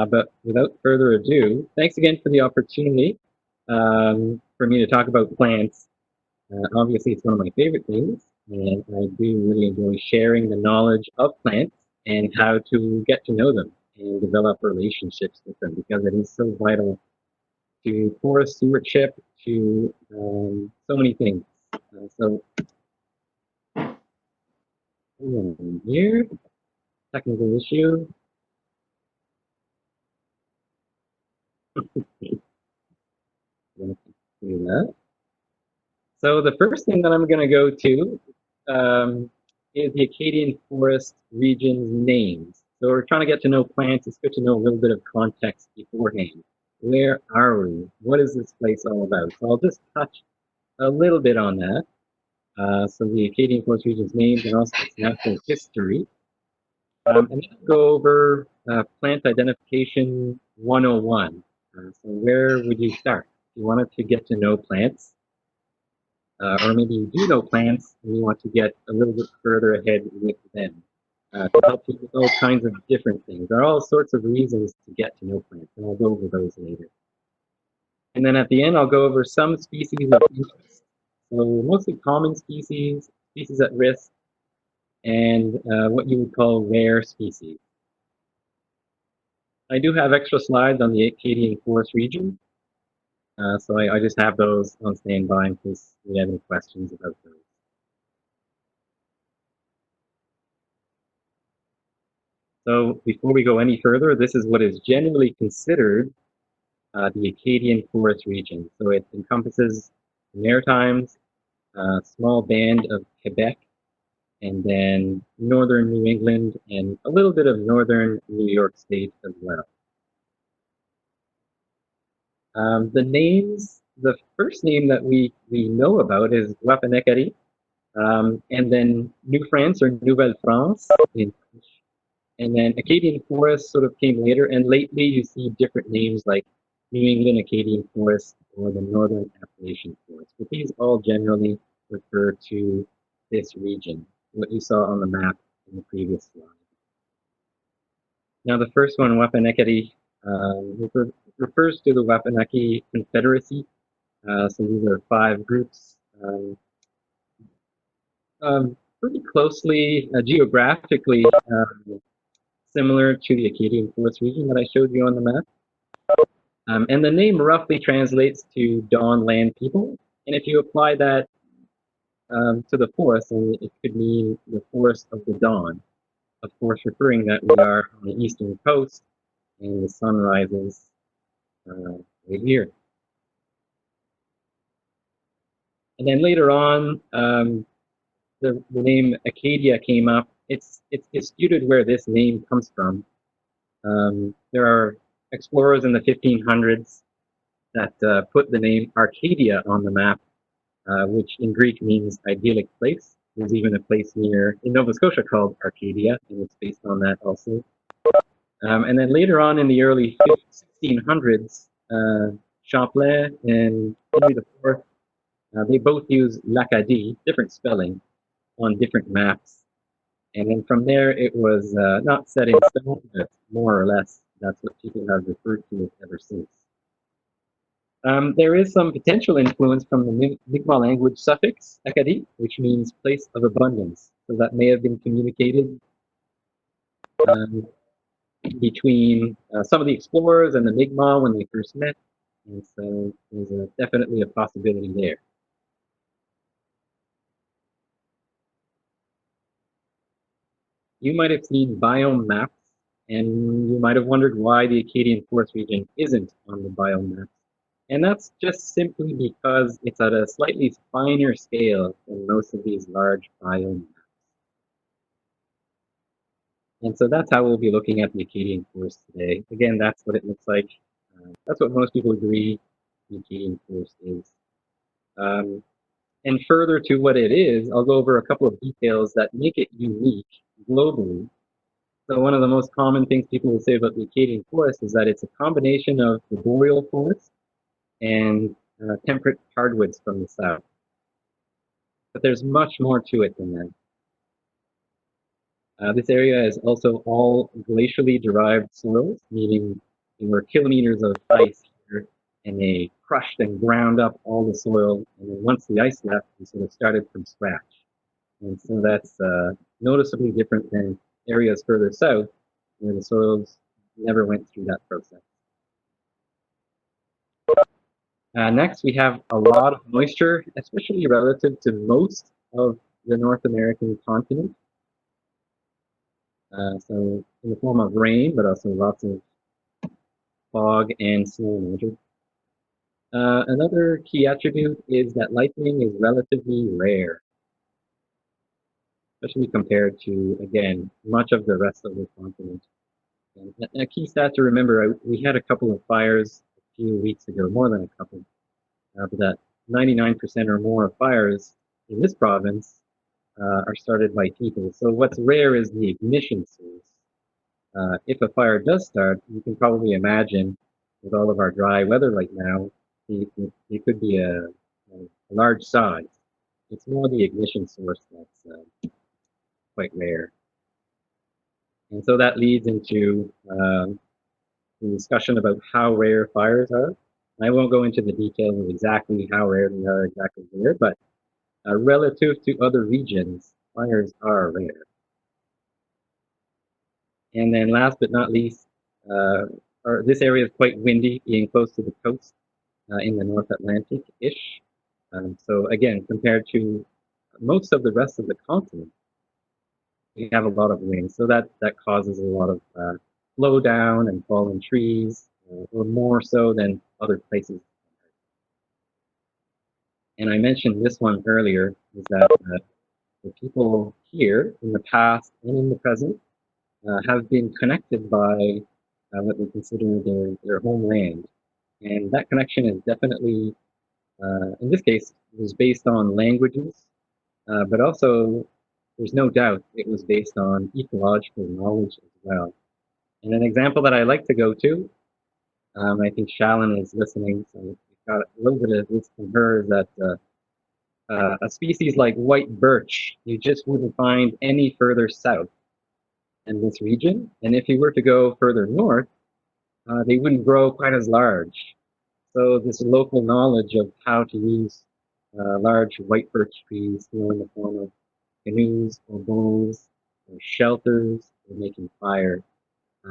But without further ado, thanks again for the opportunity for me to talk about plants. Obviously, it's one of my favorite things, and I do really enjoy sharing the knowledge of plants and how to get to know them and develop relationships with them because it is so vital to forest stewardship, to so many things. So here, technical issue. Do that. So the first thing that I'm going to go to is the Acadian forest region's names. So we're trying to get to know plants. It's good to know a little bit of context beforehand. Where are we? What is this place all about? So I'll just touch a little bit on that. So the Acadian forest region's names and also its natural history. And then I'll go over plant identification 101. So where would you start? If you wanted to get to know plants, or maybe you do know plants and you want to get a little bit further ahead with them to help you with all kinds of different things. There are all sorts of reasons to get to know plants, and I'll go over those later. And then at the end, I'll go over some species of interest. So mostly common species, species at risk, and what you would call rare species. I do have extra slides on the Acadian forest region, so I just have those on standby in case you have any questions about those. So before we go any further, this is what is generally considered the Acadian forest region. So it encompasses the Maritimes, a small band of Quebec, and then northern New England and a little bit of northern New York State as well. The names, the first name that we know about is Wapanekari, and then New France or Nouvelle France in French. And then Acadian Forest sort of came later, and lately you see different names like New England Acadian Forest or the Northern Appalachian Forest. But these all generally refer to this region, what you saw on the map in the previous slide. Now the first one, Wapanekari, refers to the Wapanaki Confederacy. So these are 5 groups, pretty closely geographically similar to the Acadian Forest region that I showed you on the map. And the name roughly translates to Dawn Land People. And if you apply that to the forest, then it could mean the Forest of the Dawn. Of course, referring that we are on the eastern coast and the sun rises right here. And then later on, the name Acadia came up. It's disputed where this name comes from. There are explorers in the 1500s that put the name Arcadia on the map, which in Greek means idyllic place. There's even a place in Nova Scotia called Arcadia, and it's based on that also. And then later on in the early 1600s, Champlain and Henry IV, they both use l'Acadie, different spelling, on different maps. And then from there, it was not set in stone, but more or less, that's what people have referred to it ever since. There is some potential influence from the Mi'kmaq language suffix, Acadie, which means place of abundance. So that may have been communicated between some of the explorers and the Mi'kmaq when they first met. And so there's definitely a possibility there. You might have seen biome maps, and you might have wondered why the Acadian forest region isn't on the biome maps. And that's just simply because it's at a slightly finer scale than most of these large biome maps. And so that's how we'll be looking at the Acadian forest today. Again, that's what it looks like. That's what most people agree the Acadian forest is. And further to what it is, I'll go over a couple of details that make it unique globally. So one of the most common things people will say about the Acadian forest is that it's a combination of the boreal forest and temperate hardwoods from the south. But there's much more to it than that. This area is also all glacially derived soils, meaning there were kilometers of ice here, and they crushed and ground up all the soil. And then once the ice left, we sort of started from scratch. And so that's noticeably different than areas further south, where the soils never went through that process. Next, we have a lot of moisture, especially relative to most of the North American continent. So in the form of rain, but also lots of fog and snow measured. Another key attribute is that lightning is relatively rare, especially compared to, again, much of the rest of the continent. And a key stat to remember, we had a couple of fires a few weeks ago, more than a couple, but that 99% or more of fires in this province are started by people. So what's rare is the ignition source. If a fire does start, you can probably imagine with all of our dry weather right now, it could be a large size. It's more the ignition source that's quite rare. And so that leads into the discussion about how rare fires are. I won't go into the details of exactly how rare they are exactly here, but relative to other regions, fires are rare. And then last but not least, this area is quite windy, being close to the coast in the North Atlantic-ish. So again, compared to most of the rest of the continent, we have a lot of wind. So that causes a lot of blow down and fallen trees, or more so than other places. And I mentioned this one earlier, is that the people here in the past and in the present have been connected by what we consider their homeland. And that connection is definitely, in this case, was based on languages, but also there's no doubt it was based on ecological knowledge as well. And an example that I like to go to, I think Shalyn is listening, so we've got a little bit of this from her, is that a species like white birch, you just wouldn't find any further south in this region. And if you were to go further north, they wouldn't grow quite as large. So this local knowledge of how to use large white birch trees, in the form of canoes or bows or shelters or making fire.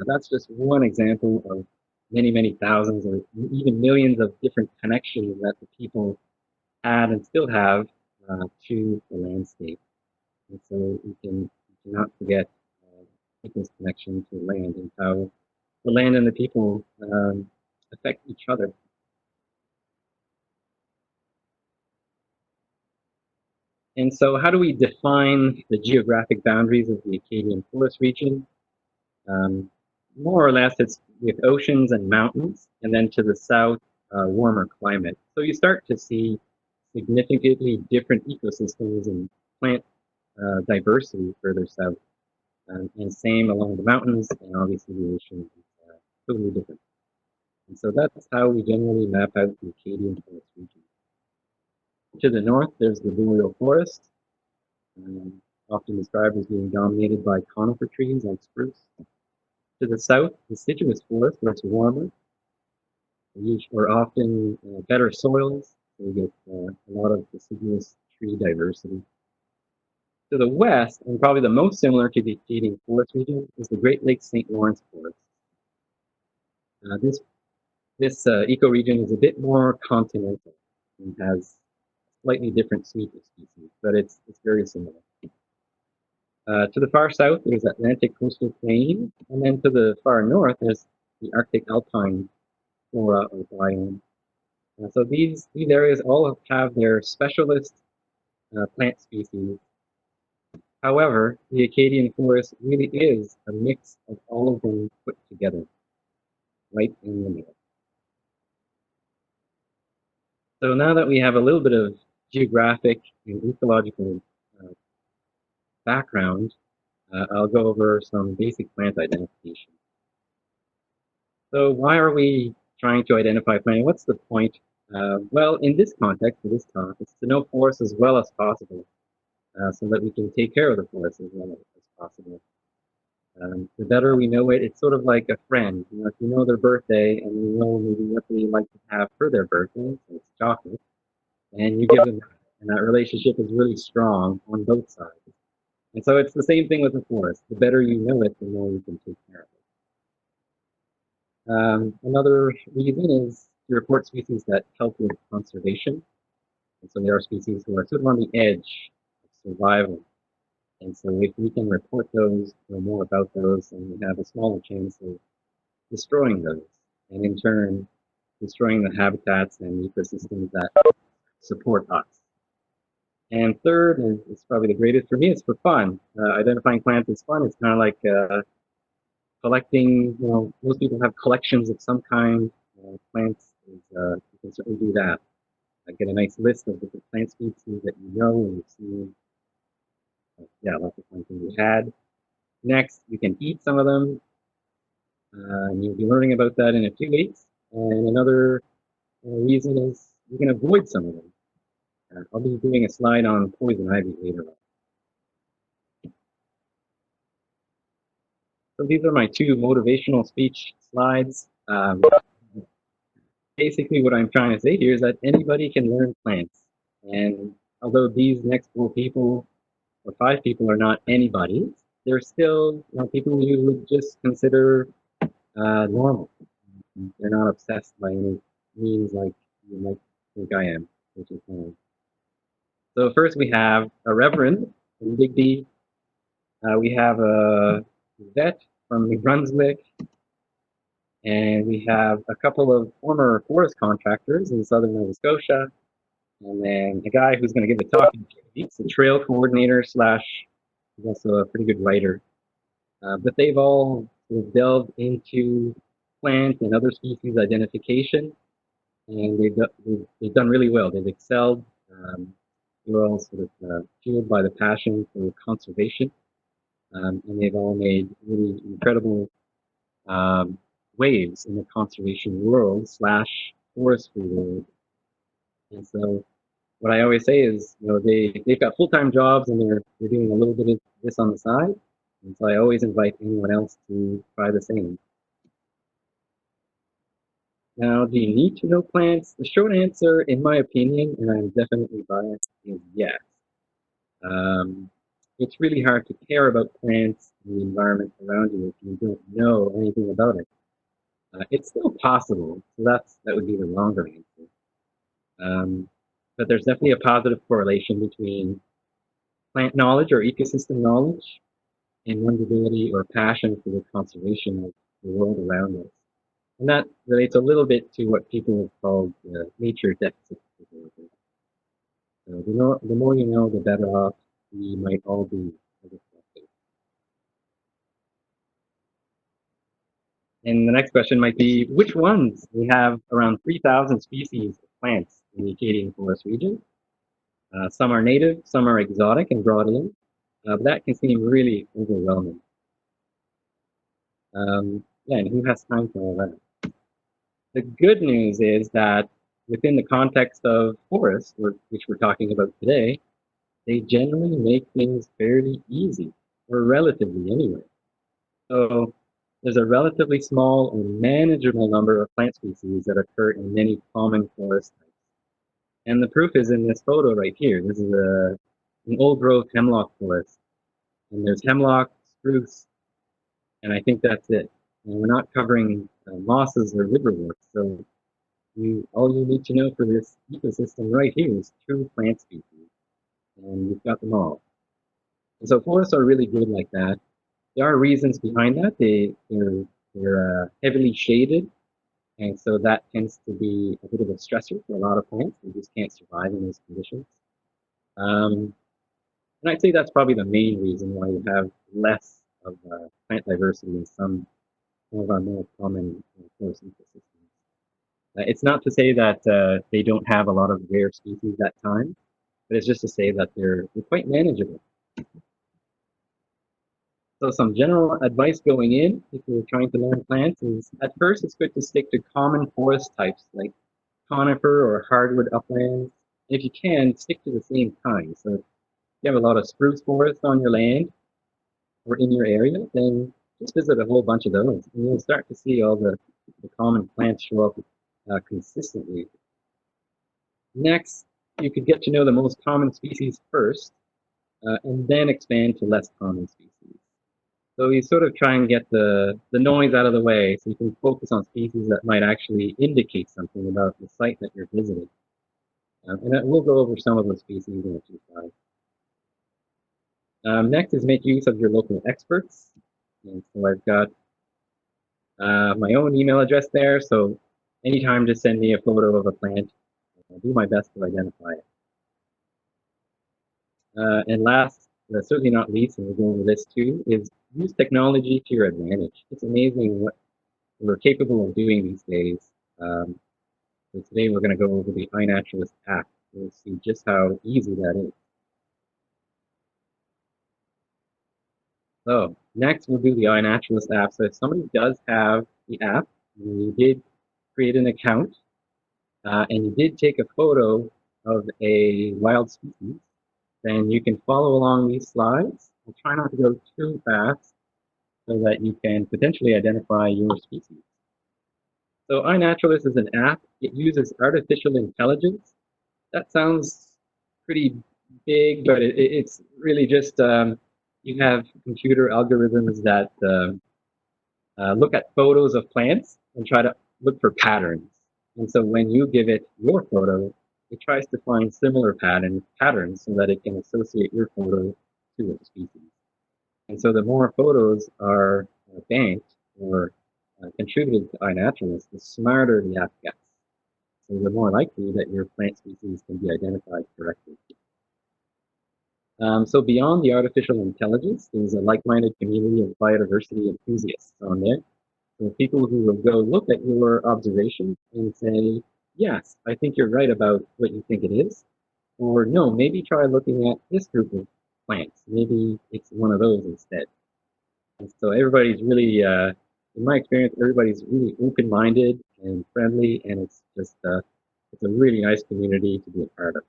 That's just one example of many, many thousands or even millions of different connections that the people had and still have to the landscape. And so we cannot forget people's connection to land and how the land and the people affect each other. And so how do we define the geographic boundaries of the Acadian forest region? More or less, it's with oceans and mountains, and then to the south, warmer climate. So you start to see significantly different ecosystems and plant diversity further south. And same along the mountains, and obviously the ocean is totally different. And so that's how we generally map out the Acadian forest region. To the north, there's the boreal forest, often described as being dominated by conifer trees like spruce. To the south, deciduous forest, where it's warmer, or often better soils, so we get a lot of deciduous tree diversity. To the west, and probably the most similar to the Acadian forest region, is the Great Lakes St. Lawrence forest. This ecoregion is a bit more continental and has slightly different suite of species, but it's very similar. To the far south, there's Atlantic coastal plain, and then to the far north, there's the Arctic alpine flora or biome. So these areas all have their specialist plant species. However, the Acadian forest really is a mix of all of them put together, right in the middle. So now that we have a little bit of geographic and ecological background, I'll go over some basic plant identification. So why are we trying to identify plant? What's the point? Well, in this context, for this talk, it's to know forests as well as possible, so that we can take care of the forest as well as possible. The better we know it, it's sort of like a friend. You know, if you know their birthday and you know maybe what they like to have for their birthday, so it's chocolate, and you give them that, and that relationship is really strong on both sides. And so it's the same thing with the forest. The better you know it, the more you can take care of it. Another reason is to report species that help with conservation. And so there are species who are sort of on the edge of survival. And so if we can report those, know more about those, and we have a smaller chance of destroying those, and in turn, destroying the habitats and ecosystems that support us. And third, and it's probably the greatest for me, it's for fun. Identifying plants is fun. It's kind of like collecting, you know, most people have collections of some kind. Plants, you can certainly do that. Get a nice list of different plant species that you know and you've seen. Yeah, lots of fun things you had. Next, you can eat some of them. And you'll be learning about that in a few weeks. And another reason is you can avoid some of them. I'll be doing a slide on poison ivy later on. So these are my two motivational speech slides. Basically, what I'm trying to say here is that anybody can learn plants. And although these next 4 people or 5 people are not anybody, they're still, you know, people you would just consider normal. They're not obsessed by any means like you might think I am, which is fine. So first we have a reverend from Digby. We have a vet from New Brunswick. And we have a couple of former forest contractors in southern Nova Scotia. And then a guy who's going to give a talk in a few weeks, a trail coordinator slash, he's also a pretty good writer. But they've all sort of delved into plant and other species identification, and they've done really well. They've excelled. They're all sort of fueled by the passion for conservation, and they've all made really incredible waves in the conservation world slash forestry world. And so what I always say is, you know, they've got full-time jobs and they're doing a little bit of this on the side. And so I always invite anyone else to try the same. Now, do you need to know plants? The short answer, in my opinion, and I'm definitely biased, is yes. It's really hard to care about plants and the environment around you if you don't know anything about it. It's still possible, so that would be the longer answer. But there's definitely a positive correlation between plant knowledge or ecosystem knowledge and one's ability or passion for the conservation of the world around us. And that relates a little bit to what people have called nature deficit disorder. So the more you know, the better off we might all be as a collective. And the next question might be, which ones? We have around 3,000 species of plants in the Acadian forest region. Some are native, some are exotic and brought in. But that can seem really overwhelming. Yeah, and who has time for all that? The good news is that within the context of forests, which we're talking about today, they generally make things fairly easy, or relatively anyway. So there's a relatively small or manageable number of plant species that occur in many common forest types. And the proof is in this photo right here. This is an old growth hemlock forest. And there's hemlock, spruce, and I think that's it. And we're not covering mosses or liverwort. So all you need to know for this ecosystem right here is true plant species. And you've got them all. And so forests are really good like that. There are reasons behind that. They're heavily shaded, and so that tends to be a bit of a stressor for a lot of plants. They just can't survive in those conditions. And I'd say that's probably the main reason why you have less of plant diversity in some of our more common forest ecosystems. It's not to say that they don't have a lot of rare species at time, but it's just to say that they're quite manageable. So some general advice going in, if you're trying to learn plants, is at first it's good to stick to common forest types like conifer or hardwood uplands. If you can, stick to the same kind. So if you have a lot of spruce forest on your land or in your area, then just visit a whole bunch of those, and you'll start to see all the common plants show up consistently. Next, you could get to know the most common species first, and then expand to less common species. So you sort of try and get the noise out of the way so you can focus on species that might actually indicate something about the site that you're visiting. And we'll go over some of those species in a few slides. Next is make use of your local experts. And so I've got my own email address there, so anytime just send me a photo of a plant. I'll do my best to identify it. And last, certainly not least, and we'll go over this too, is use technology to your advantage. It's amazing what we're capable of doing these days. So today we're going to go over the iNaturalist app. We'll see just how easy that is. So next we'll do the iNaturalist app. So if somebody does have the app, and you did create an account, and you did take a photo of a wild species, then you can follow along these slides. We'll try not to go too fast so that you can potentially identify your species. So iNaturalist is an app. It uses artificial intelligence. That sounds pretty big, but it's really just you have computer algorithms that look at photos of plants and try to look for patterns. And so when you give it your photo, it tries to find similar patterns so that it can associate your photo to a species. And so the more photos are banked or contributed to iNaturalist, the smarter the app gets. So the more likely that your plant species can be identified correctly. So beyond the artificial intelligence, there's a like-minded community of biodiversity enthusiasts on there. So people who will go look at your observation and say, yes, I think you're right about what you think it is. Or no, maybe try looking at this group of plants. Maybe it's one of those instead. And so everybody's really, in my experience, everybody's really open-minded and friendly, and it's just, it's a really nice community to be a part of.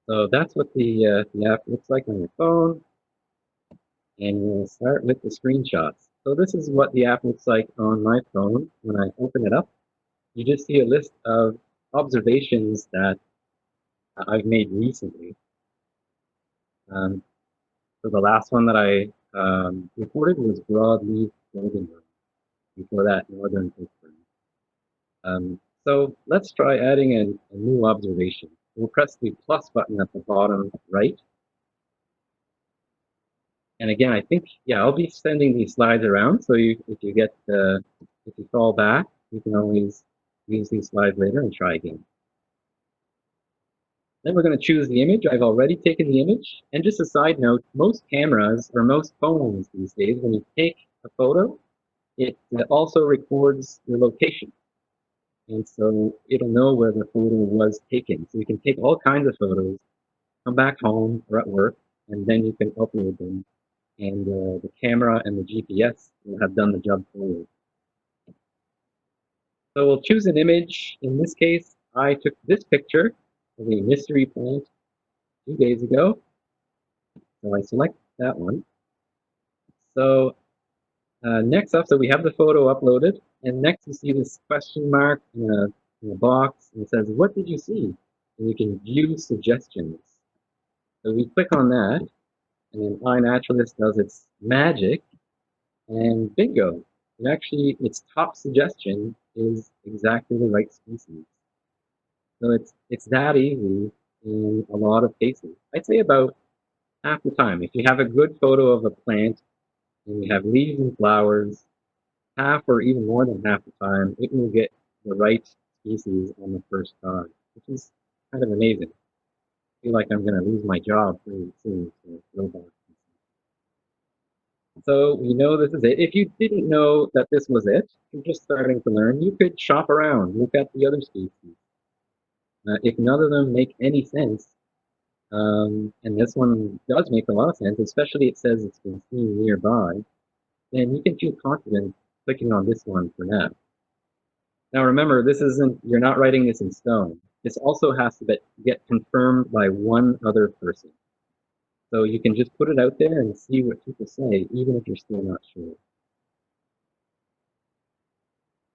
So that's what the app looks like on your phone. And we'll start with the screenshots. So this is what the app looks like on my phone. When I open it up, you just see a list of observations that I've made recently. So the last one that I reported was broadleaf goldenrod. Before that, northern Fern. So let's try adding a new observation. We'll press the plus button at the bottom right. And again, I think, yeah, I'll be sending these slides around. So if you fall back, you can always use these slides later and try again. Then we're going to choose the image. I've already taken the image. And just a side note, most cameras or most phones these days, when you take a photo, it also records your location. And so it'll know where the photo was taken. So you can take all kinds of photos, come back home or at work, and then you can upload them. And the camera and the GPS will have done the job for you. So we'll choose an image. In this case, I took this picture of a mystery plant 2 days ago. So I select that one. So next up, so we have the photo uploaded. And next you see this question mark in a box. And it says, what did you see? And you can view suggestions. So we click on that. And then iNaturalist does its magic. And bingo. And actually, its top suggestion is exactly the right species. So it's that easy in a lot of cases. I'd say about half the time. If you have a good photo of a plant and you have leaves and flowers, half or even more than half the time, it will get the right species on the first try, which is kind of amazing. I feel like I'm going to lose my job pretty soon to robots. So we know this is it. If you didn't know that this was it, you're just starting to learn, you could shop around, look at the other species. If none of them make any sense, and this one does make a lot of sense, especially it says it's been seen nearby, then you can feel confident clicking on this one for now. Now remember, you're not writing this in stone. This also has to get confirmed by one other person. So you can just put it out there and see what people say, even if you're still not sure.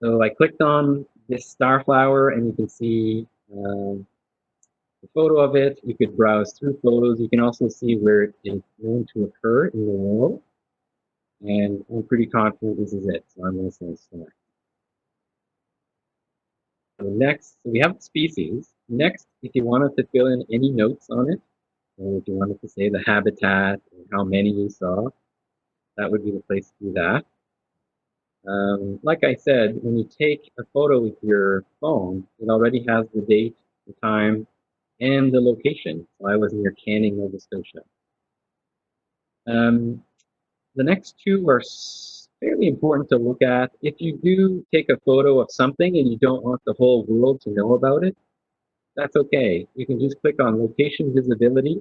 So I clicked on this starflower, and you can see the photo of it. You could browse through photos. You can also see where it is known to occur in the world. And I'm pretty confident this is it. So I'm going to say select. So next, so we have the species. Next, if you wanted to fill in any notes on it, or if you wanted to say the habitat or how many you saw, that would be the place to do that. Like I said, when you take a photo with your phone, it already has the date, the time, and the location. So I was near Canning, Nova Scotia. The next two are fairly important to look at. If you do take a photo of something and you don't want the whole world to know about it, that's okay. You can just click on location visibility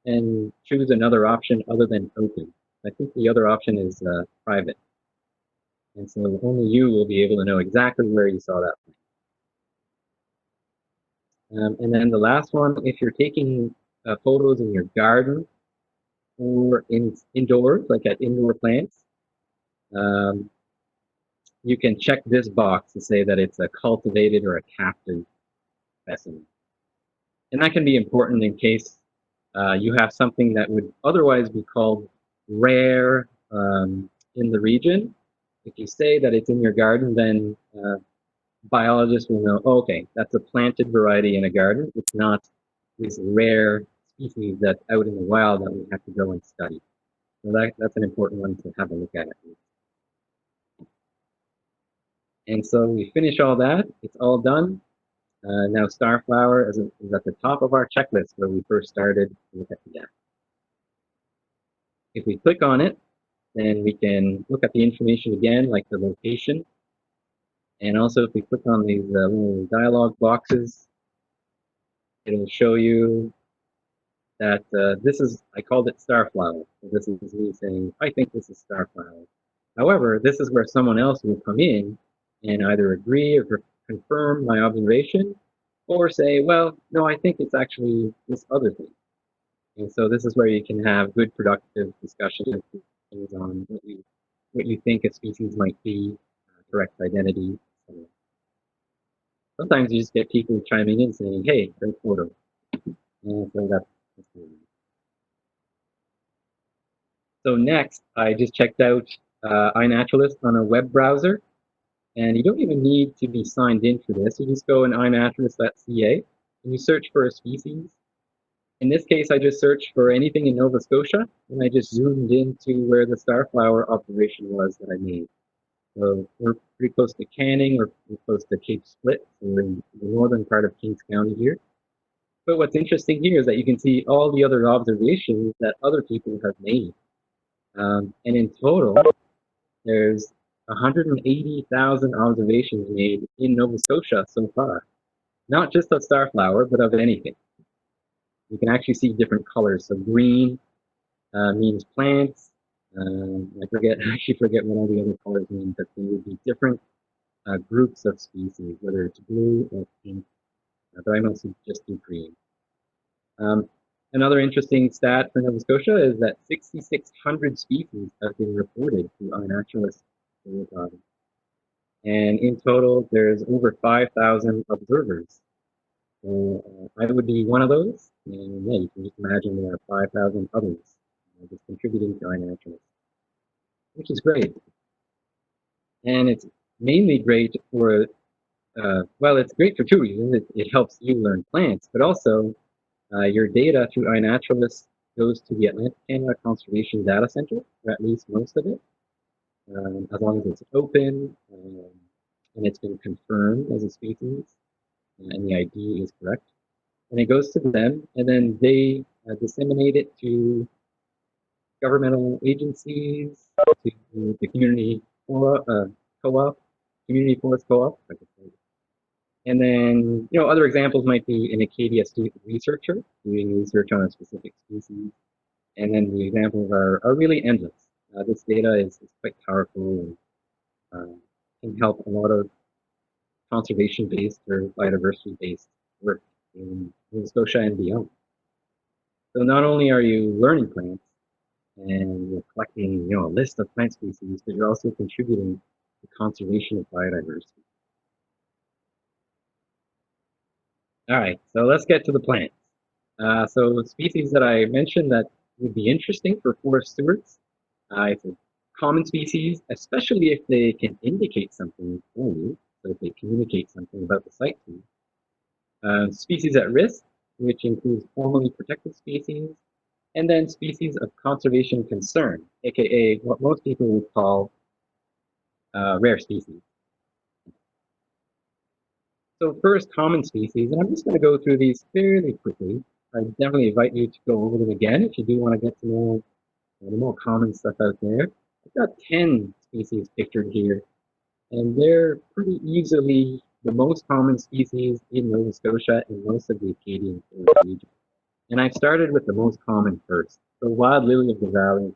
and choose another option other than open. I think the other option is private. And so only you will be able to know exactly where you saw that. And then the last one, if you're taking photos in your garden or indoors, like at indoor plants, um, you can check this box to say that it's a cultivated or a captive specimen. And that can be important in case you have something that would otherwise be called rare in the region. If you say that it's in your garden, then biologists will know, oh, okay, that's a planted variety in a garden. It's not this rare species that's out in the wild that we have to go and study. So that's an important one to have a look at. And so we finish all that. It's all done. Now Starflower is at the top of our checklist where we first started to look at the data. If we click on it, then we can look at the information again, like the location. And also if we click on these little dialog boxes, it'll show you that this is, I called it Starflower. So this is me saying, I think this is Starflower. However, this is where someone else will come in and either agree or confirm my observation, or say, well, no, I think it's actually this other thing. And so this is where you can have good productive discussions on what you think a species might be, correct identity. Sometimes you just get people chiming in saying, hey, great photo. And so that's so next, I just checked out iNaturalist on a web browser. And you don't even need to be signed in for this. You just go in iNaturalist.ca and you search for a species. In this case, I just searched for anything in Nova Scotia, and I just zoomed into where the starflower observation was that I made. So we're pretty close to Canning, or we're close to Cape Split, so we're in the northern part of Kings County here. But what's interesting here is that you can see all the other observations that other people have made. And in total, there's 180,000 observations made in Nova Scotia so far. Not just of starflower, but of anything. You can actually see different colors. So green means plants. I actually forget what all the other colors mean, but there would be different groups of species, whether it's blue or pink, but I mostly just do green. Another interesting stat for Nova Scotia is that 6,600 species have been reported through iNaturalist. And in total, there's over 5,000 observers. So I would be one of those, and yeah, you can just imagine there are 5,000 others just contributing to iNaturalist, which is great. And it's mainly great for, well, it's great for two reasons. It helps you learn plants, but also your data through iNaturalist goes to the Atlantic Canada Conservation Data Center, or at least most of it, as long as it's open and it's been confirmed as a species and the ID is correct. And it goes to them, and then they disseminate it to governmental agencies, to the community co-op, community forest co-op. And then, other examples might be an Acadia student researcher doing research on a specific species. And then the examples are really endless. This data is quite powerful and can help a lot of conservation-based or biodiversity-based work in Nova Scotia and beyond. So not only are you learning plants and you're collecting, a list of plant species, but you're also contributing to conservation of biodiversity. All right, so let's get to the plants. So species that I mentioned that would be interesting for forest stewards, it's a common species, especially if they can indicate something for you, so if they communicate something about the site to you. Species at risk, which includes formally protected species, and then species of conservation concern, aka what most people would call rare species. So first, common species, and I'm just going to go through these fairly quickly. I definitely invite you to go over them again if you do want to get to know the more common stuff out there. I've got 10 species pictured here, and they're pretty easily the most common species in Nova Scotia and most of the Acadian region. And I've started with the most common first. The wild lily of the valley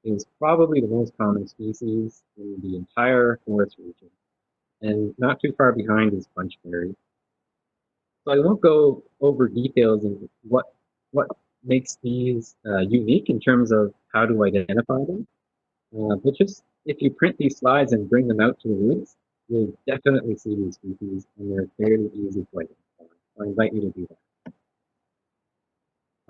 is probably the most common species in the entire forest region, and not too far behind is bunchberry. So I won't go over details in what makes these unique in terms of how to identify them, but just if you print these slides and bring them out to the woods, you'll definitely see these species, and they're fairly easy to identify. So I invite you to do that.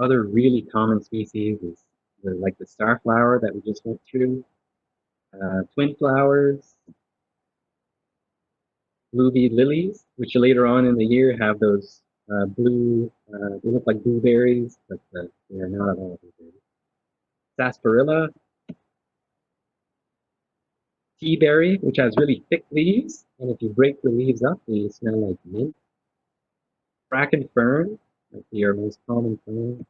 Other really common species is like the starflower that we just went through, twin flowers, blue-bead lilies, which later on in the year have those they look like blueberries, but they are not at all blueberries. Sarsaparilla, teaberry, which has really thick leaves, and if you break the leaves up, they smell like mint. Bracken fern, like your most common fern.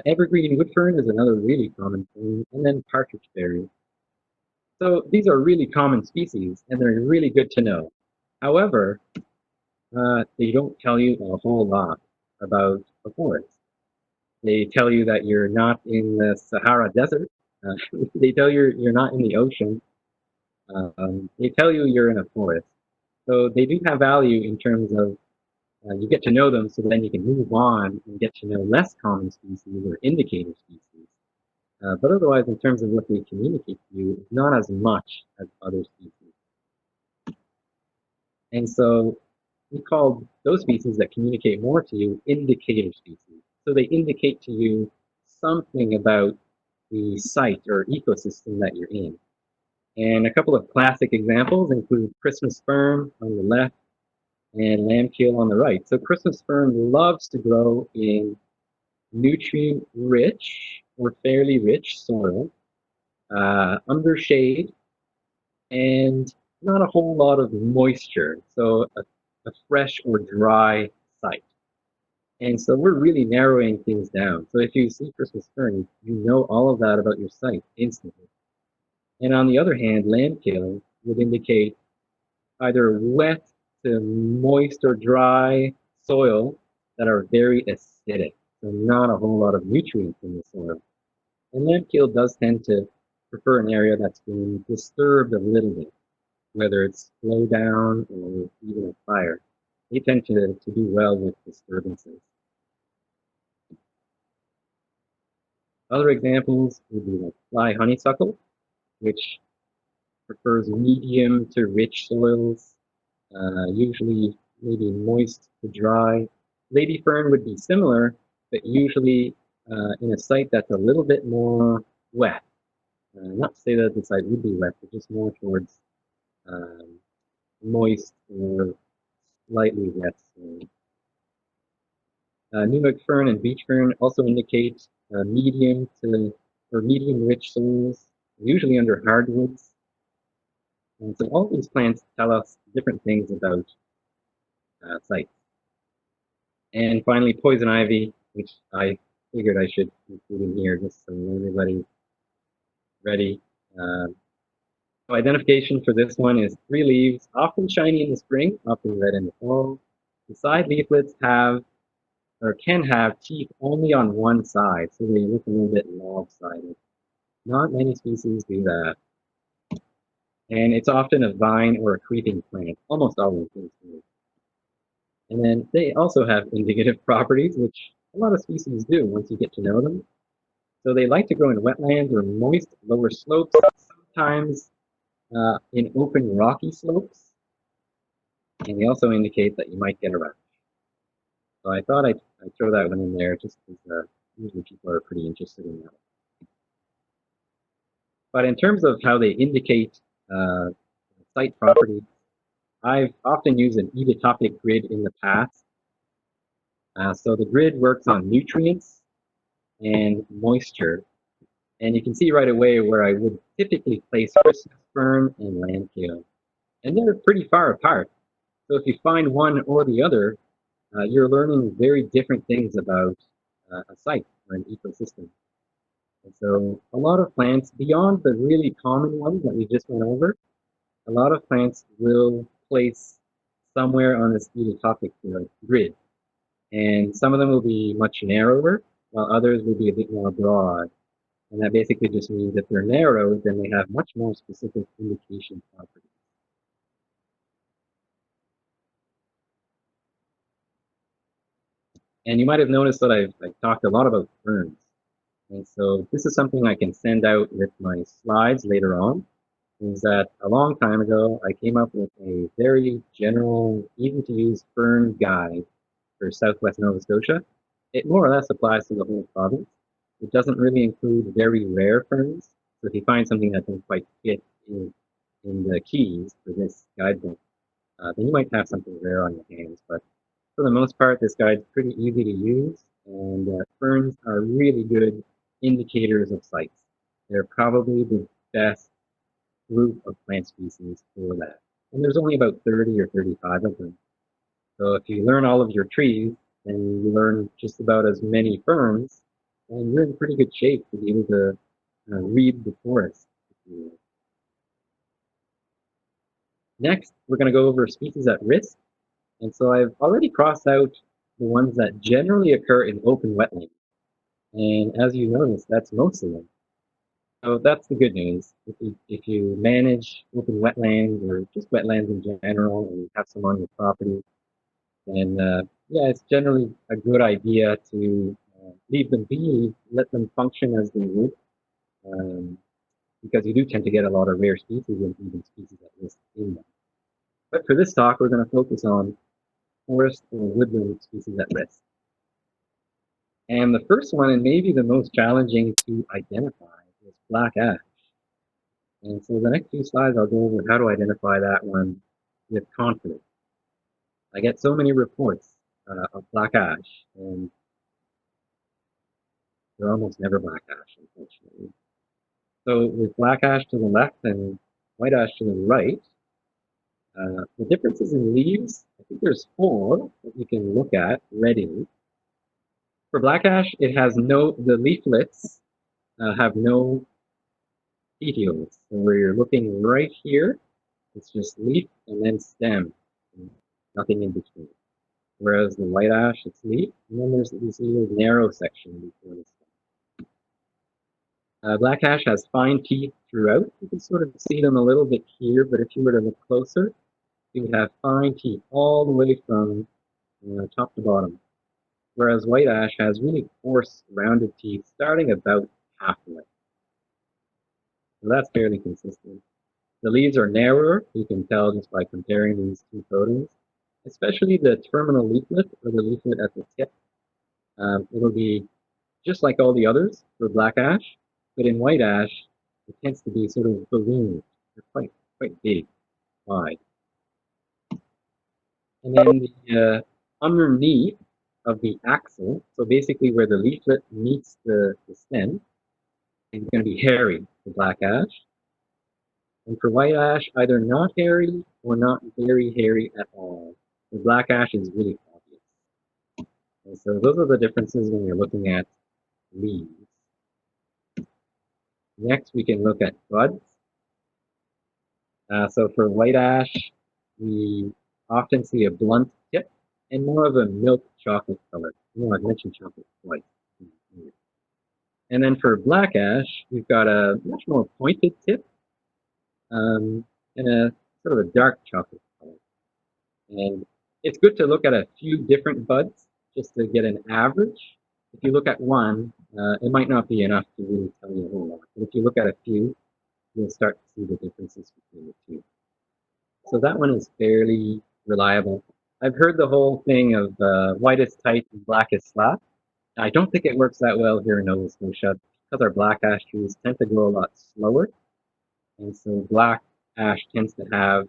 Evergreen wood fern is another really common fern, and then partridge berry. So these are really common species, and they're really good to know. However, they don't tell you a whole lot about a forest. They tell you that you're not in the Sahara Desert. They tell you you're not in the ocean. They tell you you're in a forest. So they do have value in terms of you get to know them, so then you can move on and get to know less common species or indicator species. But otherwise, in terms of what they communicate to you, not as much as other species. And so we call those species that communicate more to you indicator species. So they indicate to you something about the site or ecosystem that you're in. And a couple of classic examples include Christmas fern on the left and lambkeel on the right. So Christmas fern loves to grow in nutrient-rich or fairly rich soil, under shade, and not a whole lot of moisture. So a fresh or dry site. And so we're really narrowing things down. So if you see Christmas fern, you know all of that about your site instantly. And on the other hand, lambkeel would indicate either wet to moist or dry soil that are very acidic. So not a whole lot of nutrients in the soil. And lambkeel does tend to prefer an area that's been disturbed a little bit, whether it's slow down or even a fire. They tend to do well with disturbances. Other examples would be like fly honeysuckle, which prefers medium to rich soils, usually maybe moist to dry. Lady fern would be similar, but usually in a site that's a little bit more wet. Not to say that the site would be wet, but just more towards um, moist or slightly wet soil. Nunuk fern and beach fern also indicate medium to or medium rich soils, usually under hardwoods. And so all these plants tell us different things about sites. And finally, poison ivy, which I figured I should include in here just so everybody's ready. So identification for this one is 3 leaves, often shiny in the spring, often red in the fall. The side leaflets have or can have teeth only on one side, so they look a little bit lopsided. Not many species do that. And it's often a vine or a creeping plant, almost always. And then they also have indicative properties, which a lot of species do once you get to know them. So they like to grow in wetlands or moist lower slopes, sometimes in open rocky slopes. And they also indicate that you might get a rash. So I thought I'd throw that one in there just because usually people are pretty interested in that. But in terms of how they indicate site properties, I've often used an edotopic grid in the past. So the grid works on nutrients and moisture. And you can see right away where I would typically place Christmas fern and land kale. And they're pretty far apart. So if you find one or the other, you're learning very different things about a site or an ecosystem. And so a lot of plants, beyond the really common ones that we just went over, a lot of plants will place somewhere on this edotopic grid. And some of them will be much narrower, while others will be a bit more broad. And that basically just means if they're narrow, then they have much more specific indication properties. And you might have noticed that I've talked a lot about ferns. And so this is something I can send out with my slides later on, is that a long time ago, I came up with a very general, easy to use fern guide for Southwest Nova Scotia. It more or less applies to the whole province. It doesn't really include very rare ferns. So if you find something that doesn't quite fit in the keys for this guidebook, then you might have something rare on your hands. But for the most part, this guide's pretty easy to use, and ferns are really good indicators of sites. They're probably the best group of plant species for that. And there's only about 30 or 35 of them. So if you learn all of your trees, then you learn just about as many ferns, and you're in pretty good shape to be able to read the forest. Next, we're going to go over species at risk. And so I've already crossed out the ones that generally occur in open wetlands. And as you notice, that's most of them. So that's the good news. If you manage open wetlands or just wetlands in general and you have some on your property, then yeah, it's generally a good idea to leave them be, let them function as they would, because you do tend to get a lot of rare species and even species at risk in them. But for this talk, we're going to focus on forest or woodland species at risk. And the first one, and maybe the most challenging to identify, is black ash. And so the next few slides, I'll go over how to identify that one with confidence. I get so many reports of black ash, and they're almost never black ash, unfortunately. So with black ash to the left and white ash to the right, the differences in leaves, I think there's 4 that you can look at readily. For black ash, it has the leaflets have no petioles. So where you're looking right here, it's just leaf and then stem, and nothing in between. Whereas the white ash, it's leaf, and then there's this little narrow section before the stem. Black ash has fine teeth throughout. You can sort of see them a little bit here, but if you were to look closer, you would have fine teeth all the way from top to bottom. Whereas white ash has really coarse, rounded teeth starting about halfway. So that's fairly consistent. The leaves are narrower, you can tell just by comparing these 2 photos, especially the terminal leaflet or the leaflet at the tip. It'll be just like all the others for black ash, but in white ash, it tends to be sort of ballooned. They're quite big, wide. And then the underneath of the axil, so basically where the leaflet meets the stem, is going to be hairy for black ash. And for white ash, either not hairy or not very hairy at all. The black ash is really obvious. And so those are the differences when you're looking at leaves. Next, we can look at buds. So for white ash, we often see a blunt tip and more of a milk chocolate color. I've mentioned chocolate twice. And then for black ash, we've got a much more pointed tip and a sort of a dark chocolate color. And it's good to look at a few different buds just to get an average. If you look at one, it might not be enough to really tell you a whole lot. But if you look at a few, you'll start to see the differences between the two. So that one is fairly reliable. I've heard the whole thing of white is tight and black is flat. I don't think it works that well here in Nova Scotia because our black ash trees tend to grow a lot slower. And so black ash tends to have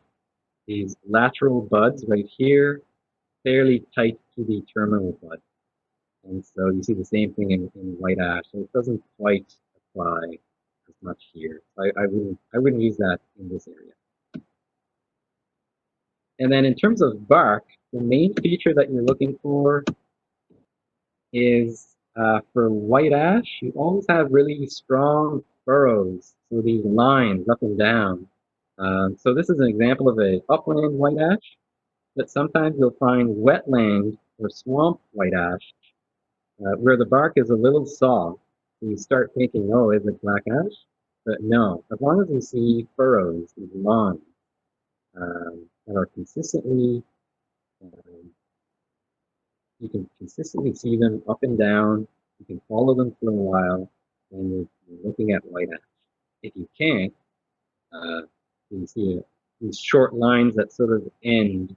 these lateral buds right here, fairly tight to the terminal bud. And so you see the same thing in white ash. So it doesn't quite apply as much here. I wouldn't use that in this area. And then in terms of bark, the main feature that you're looking for is for white ash, you always have really strong furrows, so these lines up and down. So this is an example of a upland white ash, but sometimes you'll find wetland or swamp white ash where the bark is a little soft. So you start thinking, oh, is it black ash? But no, as long as you see furrows, these lines that are consistently you can consistently see them up and down. You can follow them for a while, and you're looking at white ash. If you can't, you see these short lines that sort of end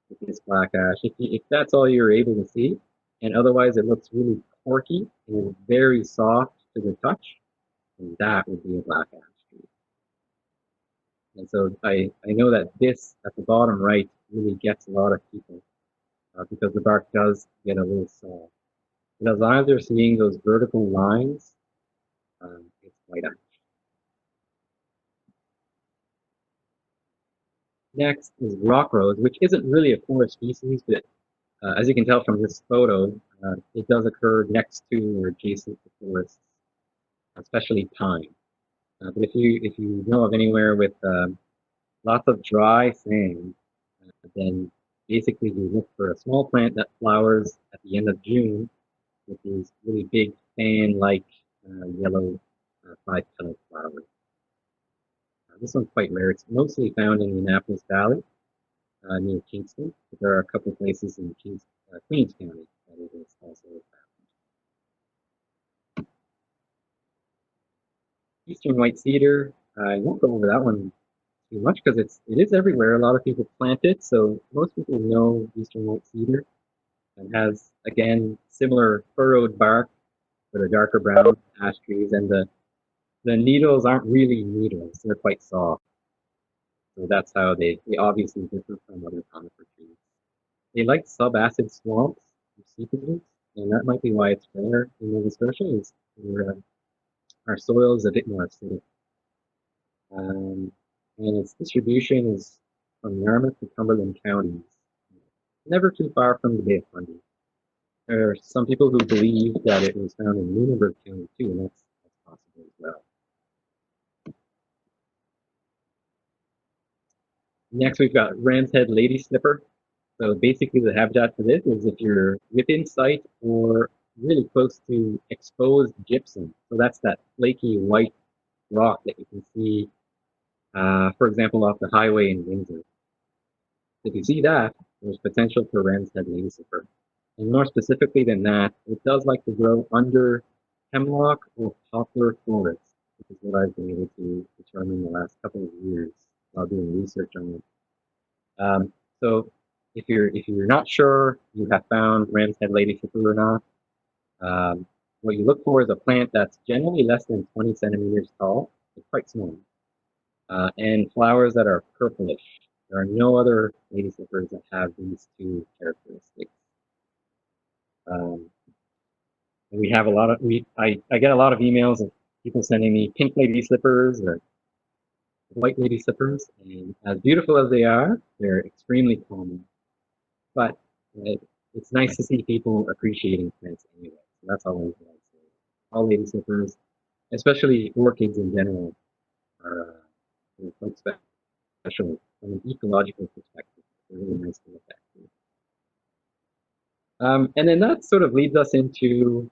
with this black ash. If that's all you're able to see, and otherwise it looks really corky and very soft to the touch, then that would be a black ash tree. And so I know that this at the bottom right really gets a lot of people because the bark does get a little soft. But as long as they're seeing those vertical lines, it's white ash. Next is rock rose, which isn't really a forest species, but as you can tell from this photo, it does occur next to or adjacent to forests, especially pine. But if you know of anywhere with lots of dry sand, then basically you look for a small plant that flowers at the end of June with these really big fan-like yellow 5-petal flowers. This one's quite rare. It's mostly found in the Annapolis Valley near Kingston, but there are a couple places in Queens County that it is also found. Eastern white cedar, I won't go over that one too much because it is everywhere. A lot of people plant it, so most people know eastern white cedar. It has, again, similar furrowed bark, but a darker brown ash trees, and the needles aren't really needles. They're quite soft. So that's how they obviously differ from other conifer trees. They like subacid swamps or seepages, and that might be why it's rare in Nova Scotia, is where our soil is a bit more acidic. And its distribution is from Yarmouth to Cumberland counties, never too far from the Bay of Fundy. There are some people who believe that it was found in Lunenburg County too, and that's possible as well. Next, we've got Ram's Head Lady Slipper. So basically the habitat for this is if you're within sight or really close to exposed gypsum. So that's that flaky white rock that you can see, for example, off the highway in Windsor. If you see that, there's potential for Ram's Head Lady Slipper. And more specifically than that, it does like to grow under hemlock or poplar forest, which is what I've been able to determine the last couple of years while doing research on it. So if you're not sure you have found Ram's Head Lady Slipper or not, what you look for is a plant that's generally less than 20 centimeters tall. It's quite small, and flowers that are purplish. There are no other lady slippers that have these two characteristics. We have a lot of I get a lot of emails of people sending me pink lady slippers or white lady slippers, and as beautiful as they are, they're extremely common. But it's nice to see people appreciating plants anyway. So that's always what I say. All lady slippers, especially orchids in general, are quite special from an ecological perspective. They're really nice to look at. And then that sort of leads us into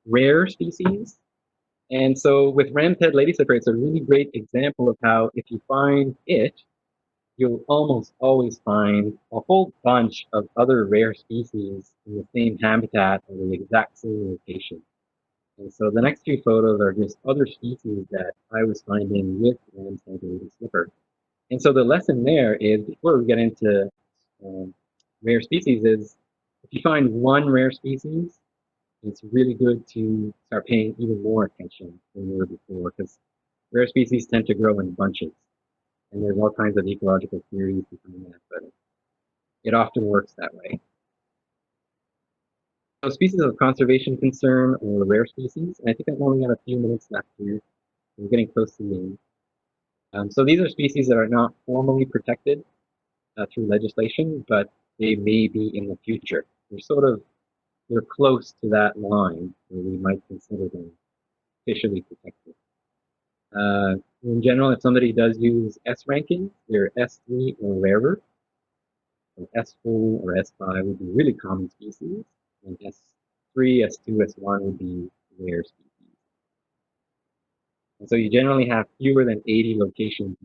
rare species. And so with Ram's Head Lady Slipper, it's a really great example of how if you find it, you'll almost always find a whole bunch of other rare species in the same habitat or the exact same location. And so the next few photos are just other species that I was finding with the untitled slipper. And so the lesson there is, before we get into um, rare species, is if you find one rare species, it's really good to start paying even more attention than you were before, because rare species tend to grow in bunches. And there's all kinds of ecological theories behind that, but it often works that way. So species of conservation concern or rare species, and I think I've only got a few minutes left here. We're getting close to the end. So these are species that are not formally protected through legislation, but they may be in the future. They're close to that line where we might consider them officially protected. In general, if somebody does use S ranking, they're S3 or rarer. So S4 or S5 would be really common species, and S3, S2, S1 would be rare species. And so you generally have fewer than 80 locations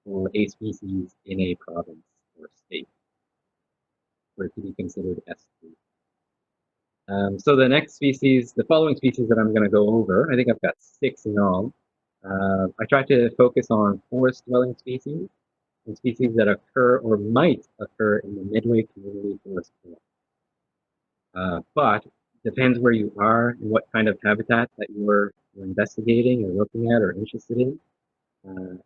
for a species in a province or state for it to be considered S3. So the following species that I'm going to go over, I think I've got 6 in all. I try to focus on forest-dwelling species and species that occur or might occur in the Midway Community Forest Belt. But depends where you are and what kind of habitat that you're investigating or looking at or interested in.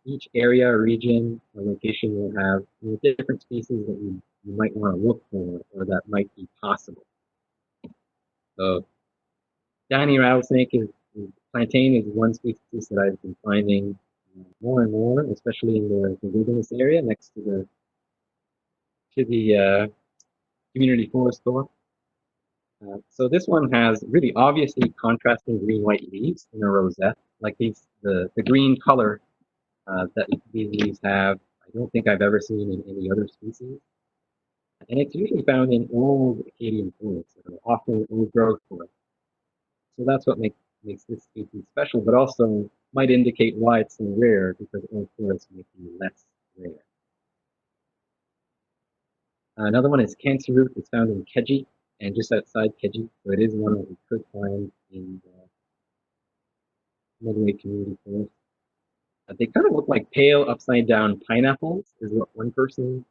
Each area, or region, or location will have different species that you might want to look for or that might be possible. So Downy rattlesnake plantain is one species that I've been finding more and more, especially in the wilderness area next to the community forest core. So this one has really obviously contrasting green-white leaves in a rosette, like the green color that these leaves have. I don't think I've ever seen in any other species. And it's usually found in old Acadian forests, often old growth forests. So that's what makes this species special, but also might indicate why it's so rare, because old forests make them less rare. Another one is cancer root. It's found in Keji and just outside Keji, so it is one that we could find in the Midway Community Forest. They kind of look like pale upside down pineapples, is what one person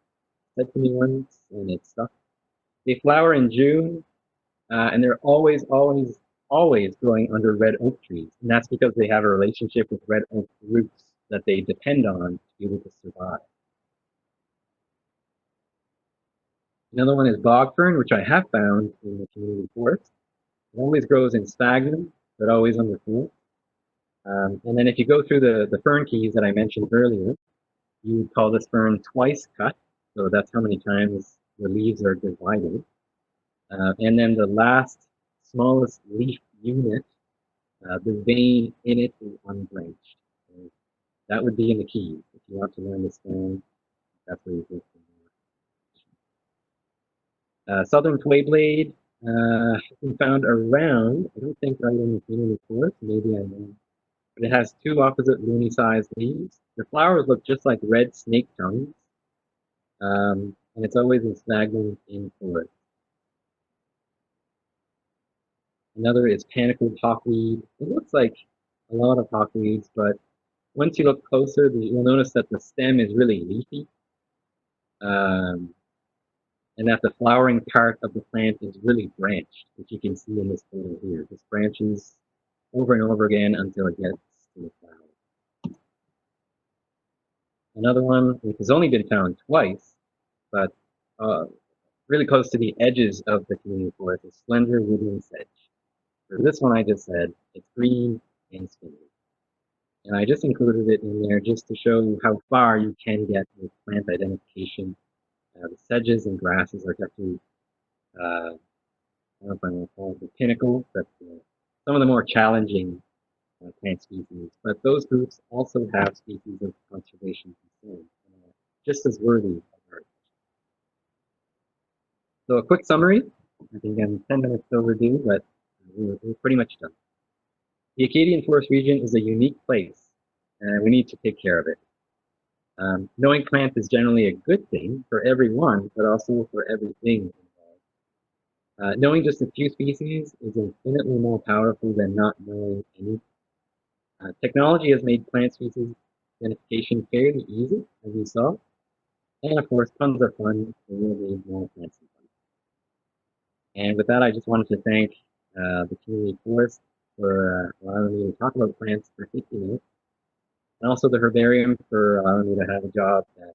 said to me once, and it stuck. They flower in June, and they're always growing under red oak trees, and that's because they have a relationship with red oak roots that they depend on to be able to survive. Another one is bog fern, which I have found in the community forest. It always grows in sphagnum, but always underfoot. And then if you go through the fern keys that I mentioned earlier, you would call this fern twice cut. So that's how many times the leaves are divided. And then the last smallest leaf unit, the vein in it is unbranched. So that would be in the keys. If you want to learn this fern, that's where you go from there. Southern twayblade has been found around, I don't think right in the community forest, maybe I know. But it has 2 opposite loony-sized leaves. The flowers look just like red snake tongues, and it's always in sphagnum in forest. Another is panicled hawkweed. It looks like a lot of hawkweeds, but once you look closer, you'll notice that the stem is really leafy, and that the flowering part of the plant is really branched, which you can see in this photo here. This branches over and over again until it gets to the flower. Another one, which has only been found twice, but really close to the edges of the community forest, is slender woodland sedge. For this one I just said, it's green and skinny. And I just included it in there just to show how far you can get with plant identification. The sedges and grasses are definitely, I don't know if I want to call it the pinnacle, but some of the more challenging plant species. But those groups also have species of conservation concern, just as worthy of our attention. So a quick summary. I think I'm 10 minutes overdue, but we're pretty much done. The Acadian Forest region is a unique place, and we need to take care of it. Knowing plants is generally a good thing for everyone, but also for everything involved. Knowing just a few species is infinitely more powerful than not knowing any. Technology has made plant species identification fairly easy, as you saw, and of course, tons of fun. We will need more plants and fun. And with that, I just wanted to thank the community forest for allowing me to talk about plants for 50 minutes, and also the herbarium for allowing me to have a job that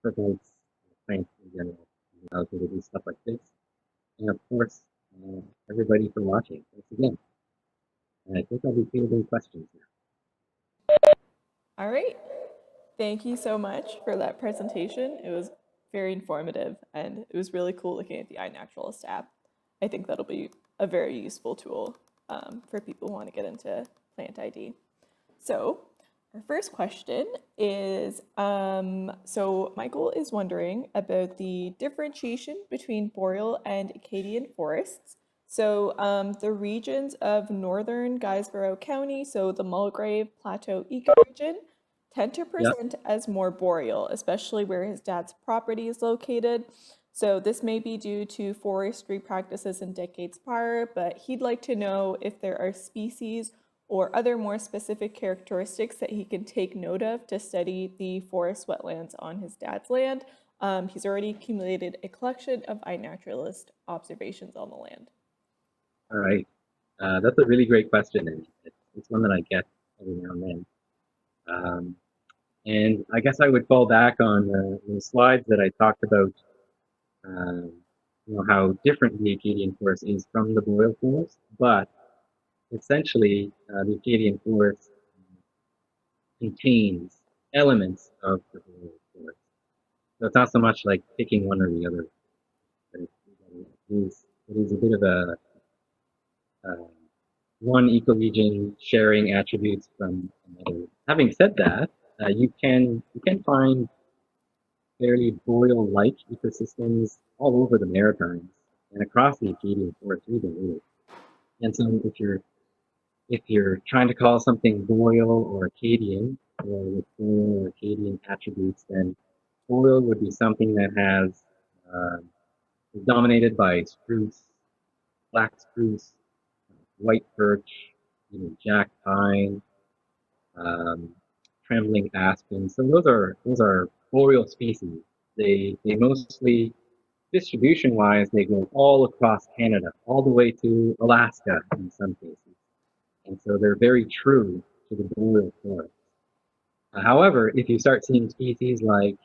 promotes plants in general, and allows me to do stuff like this. And of course, everybody for watching. Thanks again. And I think I'll be fielding questions now. All right. Thank you so much for that presentation. It was very informative and it was really cool looking at the iNaturalist app. I think that'll be a very useful tool for people who want to get into plant ID. So our first question is, so Michael is wondering about the differentiation between boreal and Acadian forests. So the regions of northern Guysborough County, so the Mulgrave Plateau ecoregion, tend to present as more boreal, especially where his dad's property is located. So this may be due to forestry practices in decades prior, but he'd like to know if there are species or other more specific characteristics that he can take note of to study the forest wetlands on his dad's land. He's already accumulated a collection of iNaturalist observations on the land. All right. That's a really great question, and it's one that I get every now and then. And I guess I would fall back on the slides that I talked about, how different the Acadian forest is from the boreal forest, but essentially the Acadian forest contains elements of the boreal forest. So it's not so much like picking one or the other, but it is a bit of a one ecoregion sharing attributes from another. Having said that, you can find fairly boreal-like ecosystems all over the Maritimes and across the Acadian forest region, really. And so if you're trying to call something boreal or Acadian, or with boreal or Acadian attributes, then boreal would be something that is dominated by spruce, black spruce, white birch, jack pine, trembling aspen. So those are boreal species. They mostly, distribution-wise, they go all across Canada, all the way to Alaska in some cases. And so they're very true to the boreal forest. However, if you start seeing species like,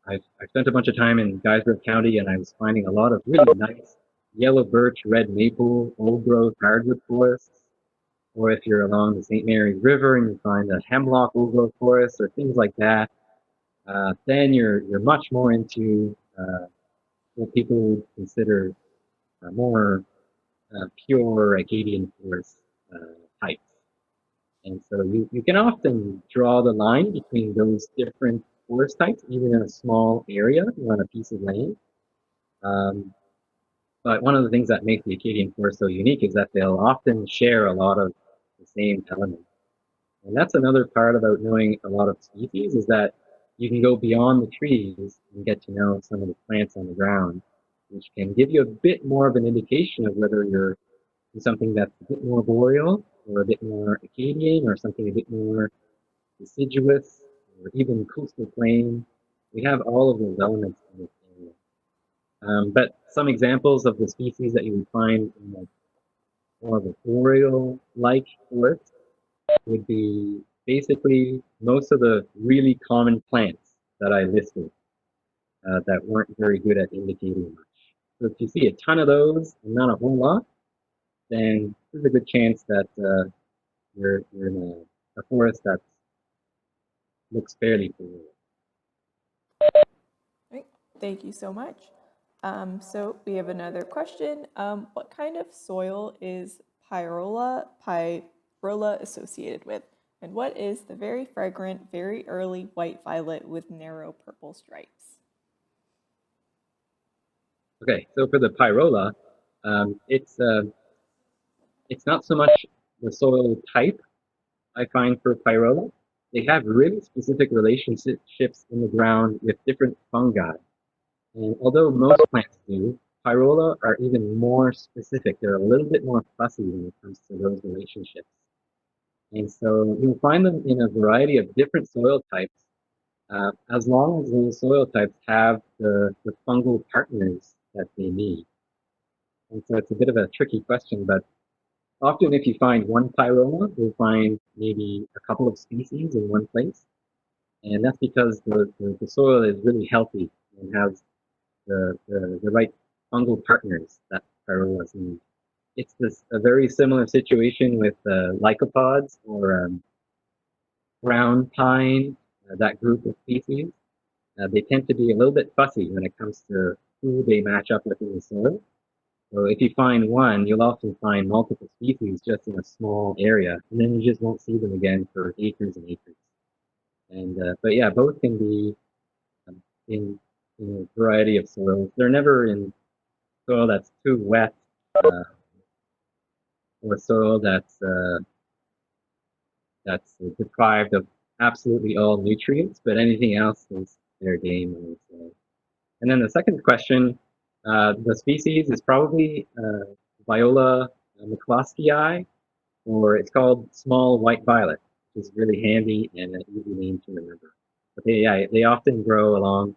I've spent a bunch of time in Guysborough County, and I was finding a lot of really nice yellow birch, red maple, old growth hardwood forests. Or if you're along the St. Mary's River and you find a hemlock old growth forest or things like that, then you're much more into what people would consider more pure Acadian forest types. And so you can often draw the line between those different forest types, even in a small area on a piece of land. But one of the things that makes the Acadian forest so unique is that they'll often share a lot of the same elements. And that's another part about knowing a lot of species, is that you can go beyond the trees and get to know some of the plants on the ground, which can give you a bit more of an indication of whether you're in something that's a bit more boreal or a bit more Acadian or something a bit more deciduous or even coastal plain. We have all of those elements in this area. But some examples of the species that you would find in like more of a boreal-like forest would be basically most of the really common plants that I listed that weren't very good at indicating much. So if you see a ton of those and not a whole lot, then there's a good chance that you're in a forest that looks fairly boreal. Right. Thank you so much. So we have another question. What kind of soil is pyrola associated with? And what is the very fragrant, very early white violet with narrow purple stripes? Okay, so for the pyrola, it's not so much the soil type I find for pyrola, they have really specific relationships in the ground with different fungi. And although most plants do, pyrola are even more specific. They're a little bit more fussy when it comes to those relationships. And so you'll find them in a variety of different soil types, as long as those soil types have the fungal partners that they need. And so it's a bit of a tricky question, but often if you find one pyrola, you'll find maybe a couple of species in one place. And that's because the soil is really healthy and has the right fungal partners that pyrolas need. It's a very similar situation with lycopods or ground pine, that group of species. They tend to be a little bit fussy when it comes to who they match up with in the soil. So if you find one, you'll often find multiple species just in a small area, and then you just won't see them again for acres and acres. And but yeah, both can be um, in a variety of soils. They're never in soil that's too wet uh, or soil that's deprived of absolutely all nutrients, but anything else is fair game. And then the second question, the species is probably Viola McCloskeyi, or it's called small white violet, which is really handy and an easy name to remember. But they often grow along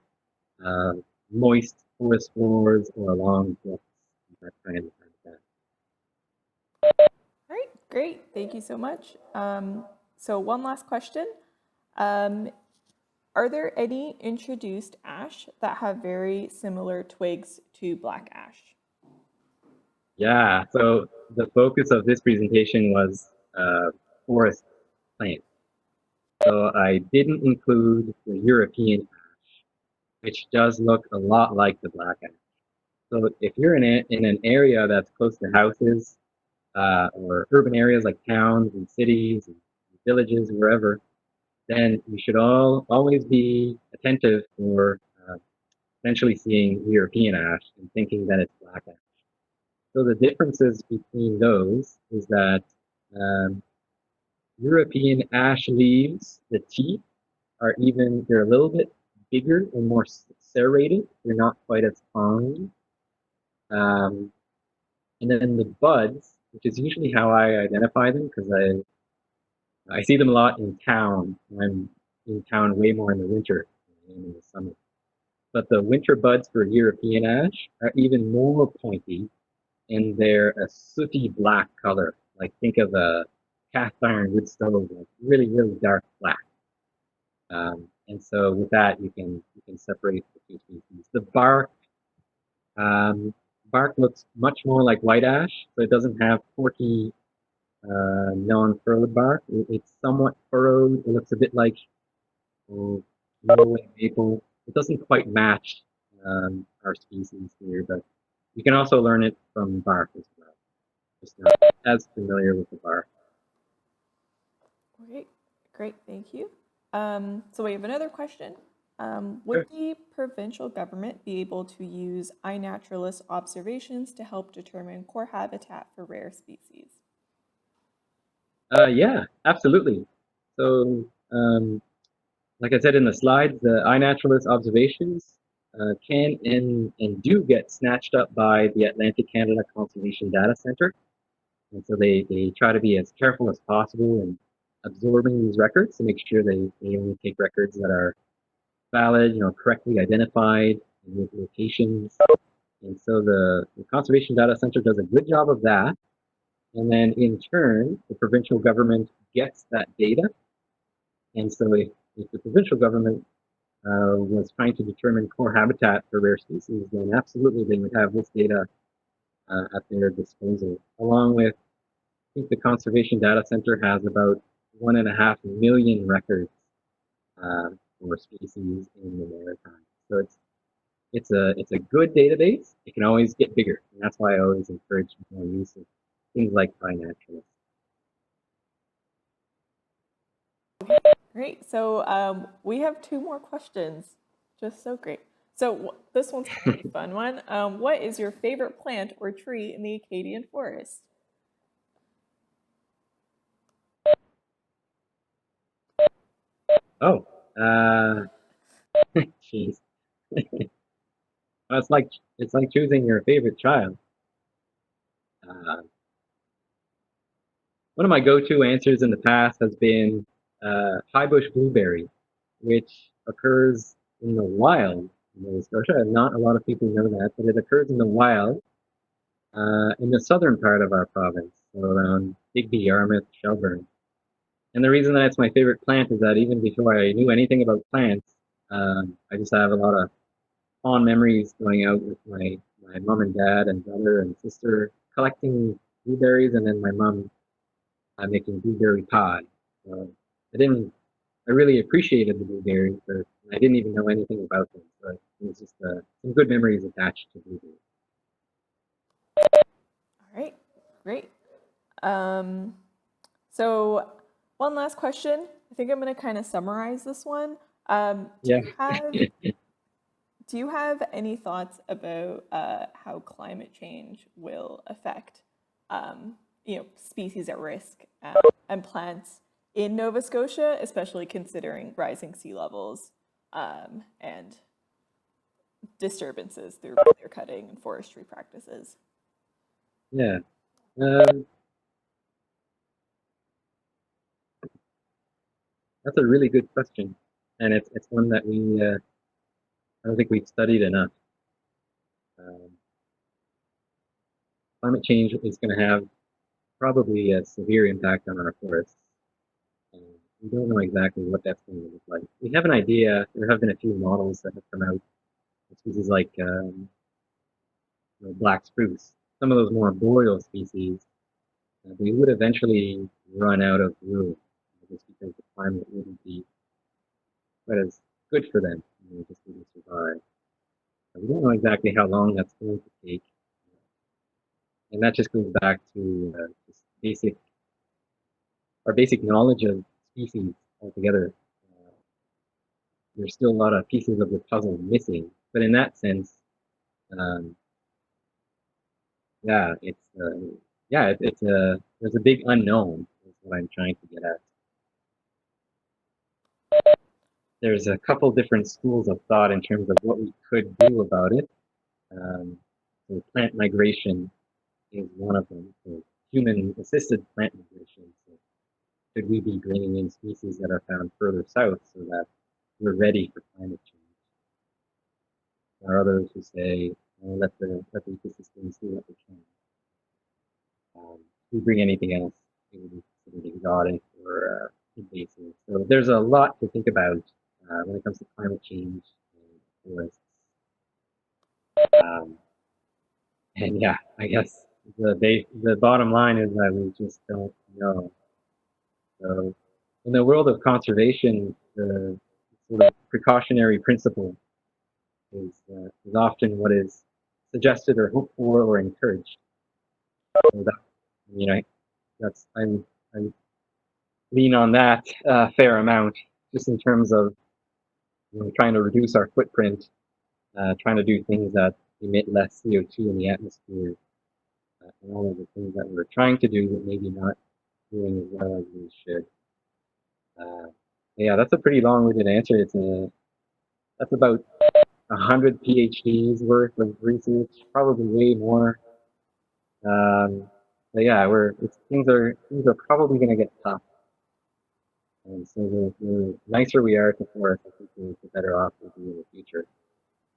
uh, moist forest floors or along brooks, that kind of habitat. All right, great. Thank you so much. So one last question. Um, are there any introduced ash that have very similar twigs to black ash? Yeah, so the focus of this presentation was forest plants. So I didn't include the European ash, which does look a lot like the black ash. So if you're in an area that's close to houses or urban areas like towns and cities and villages, wherever, then you should always be attentive for potentially seeing European ash and thinking that it's black ash. So the differences between those is that um, European ash leaves, the teeth they're a little bit bigger and more serrated. They're not quite as fine. Um, and then the buds, which is usually how I identify them because I see them a lot in town. I'm in town way more in the winter than in the summer. But the winter buds for European ash are even more pointy and they're a sooty black color. Like think of a cast iron wood stove, like really, really dark black. And so with that, you can separate the two species. The um, bark looks much more like white ash, so it doesn't have forky, non-furrowed bark. It's somewhat furrowed. It looks a bit like Norway maple. It doesn't quite match our species here, but you can also learn it from bark as well. Just not as familiar with the bark. Okay, great, thank you. So we have another question. Sure. Would the provincial government be able to use iNaturalist observations to help determine core habitat for rare species? Yeah, absolutely. So, like I said in the slides, the iNaturalist observations can and do get snatched up by the Atlantic Canada Conservation Data Centre. And so they try to be as careful as possible in absorbing these records to make sure they only take records that are valid, correctly identified with locations. And so the Conservation Data Center does a good job of that. And then in turn, the provincial government gets that data. And so if the provincial government was trying to determine core habitat for rare species, then absolutely they would have this data at their disposal, along with, I think the Conservation Data Center has about 1.5 million records for species in the maritime. So it's a good database. It can always get bigger, and that's why I always encourage more use of things like iNaturalist. Great. So we have two more questions. Just so great. So this one's kind of a fun one. What is your favorite plant or tree in the Acadian forest? Oh, jeez. Well, it's like choosing your favorite child. Uh, One of my go-to answers in the past has been high bush blueberry, which occurs in the wild in Nova Scotia. Not a lot of people know that, but it occurs in the wild in the southern part of our province, so around Digby, Yarmouth, Shelburne. And the reason that it's my favorite plant is that even before I knew anything about plants, I just have a lot of fond memories going out with my mom and dad and brother and sister collecting blueberries, and then my mom making blueberry pie. So I didn't. I really appreciated the blueberries, but I didn't even know anything about them. So it was just some good memories attached to blueberries. All right, great. Um, so one last question. I think I'm going to kind of summarize this one. Do Yeah, you have any thoughts about how climate change will affect species at risk and plants in Nova Scotia, especially considering rising sea levels and disturbances through clear cutting and forestry practices? yeah. Um, that's a really good question, and it's one that I don't think we've studied enough. Um, Climate change is going to have probably a severe impact on our forests. And we don't know exactly what that's going to look like. We have an idea. There have been a few models that have come out. Species like black spruce. Some of those more boreal species, they would eventually run out of room just because the climate wouldn't be quite as good for them. They just wouldn't survive. We don't know exactly how long that's going to take, and that just goes back to just our basic knowledge of species altogether. Uh, there's still a lot of pieces of the puzzle missing, but in that sense, um, yeah, it's a there's a big unknown. Is what I'm trying to get at. There's a couple different schools of thought in terms of what we could do about it. Um, so plant migration is one of them. So human-assisted plant migration. So should we be bringing in species that are found further south so that we're ready for climate change? There are others who say, let the ecosystems do what they can. If we bring anything else, it would be considered exotic or invasive. So there's a lot to think about when it comes to climate change and forests. Um, and yeah, I guess the bottom line is that we just don't know. So in the world of conservation, the sort of precautionary principle is often what is suggested or hoped for or encouraged. So that, I that's I lean on that fair amount, just in terms of trying to reduce our footprint, trying to do things that emit less CO2 in the atmosphere, and all of the things that we're trying to do, but maybe not doing as well as we should. Uh, yeah, that's a pretty long-winded answer. That's about 100 PhDs worth of research, probably way more. But yeah, things are probably going to get tough. And so the nicer we are to forest, I think the better off we'll be in the future.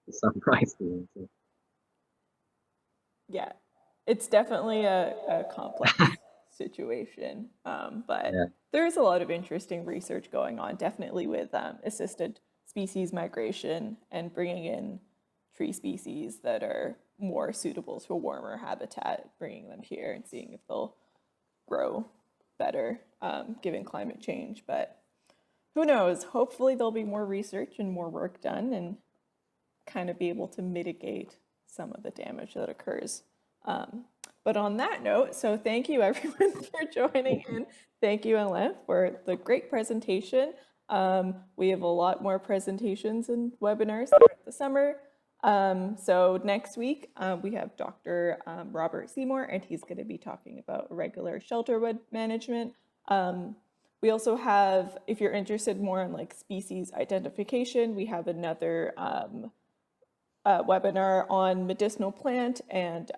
To summarize the answer. Yeah, it's definitely a complex situation, but Yeah, there's a lot of interesting research going on, definitely with assisted species migration and bringing in tree species that are more suitable to a warmer habitat, bringing them here and seeing if they'll grow better given climate change. But who knows? Hopefully, there'll be more research and more work done and kind of be able to mitigate some of the damage that occurs. But on that note, so thank you everyone for joining in. Thank you, Alain, for the great presentation. We have a lot more presentations and webinars throughout the summer. So next week, we have Dr. Robert Seymour, and he's going to be talking about irregular shelterwood management. We also have, if you're interested more in like species identification, we have another webinar on medicinal plant and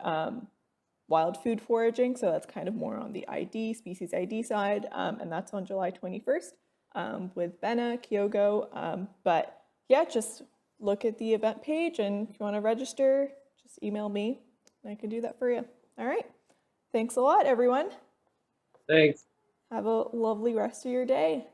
wild food foraging. So that's kind of more on the species ID side, and that's on July 21st with Benna, Kyogo. But yeah, just look at the event page, and if you want to register, just email me and I can do that for you. All right. Thanks a lot, everyone. Thanks. Have a lovely rest of your day.